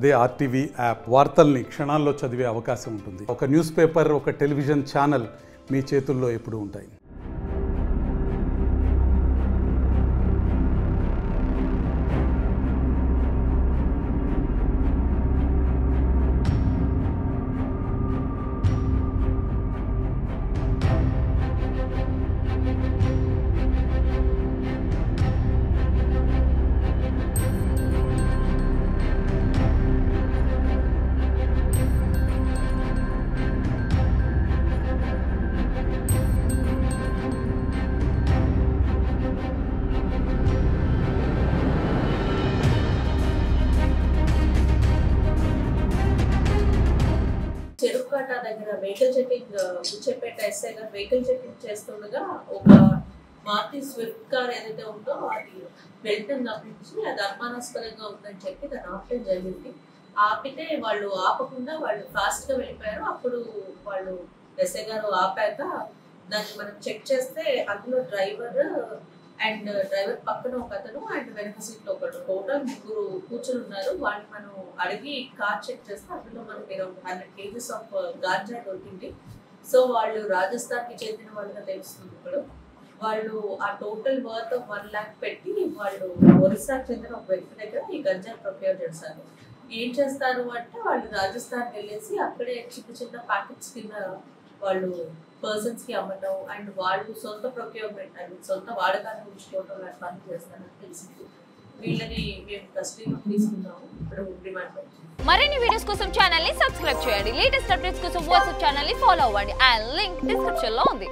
అదే RTV app వార్తల్ని క్షణాల్లో చదివే అవకాశం ఉంటుంది. ఒక న్యూస్ పేపర్, ఒక టెలివిజన్ ఛానల్ మీ చేతుల్లో ఎప్పుడూ ఉంటాయి. చెరుకుకట్ట దగ్గర వెహికల్ చెకింగ్ బుచ్చేపేట ఎస్ఐ గారు వెహికల్ చెకింగ్ చేస్తుండగా ఒక మారుతి స్విఫ్ట్ కార్ ఏదైతే ఉందో అది వెళ్తుంది తప్పించి అది అనుమానాస్పదంగా ఉందని చెప్పి దాన్ని ఆపడం జరిగింది. ఆపితే వాళ్ళు ఆపకుండా వాళ్ళు ఫాస్ట్ గా వెళ్ళిపోయారు. అప్పుడు వాళ్ళు ఎస్ఐ గారు ఆపాక దాన్ని మనం చెక్ చేస్తే అందులో డ్రైవర్ అండ్ డ్రైవర్ పక్కన ఒక అతను అండ్ వెనక సీట్ లో ఒకడు, టోటల్ 3 కూర్చుని ఉన్నారు. వాళ్ళని మనం అడిగి కార్ చెక్ చేస్తే అందులో మనకి 100 kgs ఆఫ్ గాంజా దొరికింది. సో వాళ్ళు రాజస్థాన్ కి చెందిన వాళ్ళుగా తెలుస్తుంది. ఇప్పుడు వాళ్ళు ఆ టోటల్ వర్త్ 1 lakh పెట్టి వాళ్ళు ఒరిస్సాకి చెందిన ఒక వ్యక్తి దగ్గర ఈ గంజా ప్రొక్యూర్ చేస్తారు. ఏం చేస్తారు అంటే వాళ్ళు రాజస్థాన్ వెళ్ళేసి అక్కడే చిన్న చిన్న ప్యాకెట్స్ కింద వాళ్ళు పర్సన్స్ కి అమ్మటం అండ్ వాళ్ళు సొంత ప్రొక్యూర్మెంట్ అండ్ సొంత వాడకాన్ని ఉంచుకోవటం లాంటి పనులు చేస్తారని తెలిసింది. వీళ్ళని మేము కస్టడీలో తీసుకున్నాము. ఇప్పుడు రిమాండ్. మరిన్ని వీడియోస్ కోసం ఛానల్ ని సబ్స్క్రైబ్ చేయండి. లేటెస్ట్ అప్డేట్స్ కోసం వాట్సాప్ ఛానల్ ని ఫాలో అవ్వండి. ఆ లింక్ డిస్క్రిప్షన్ లో ఉంది.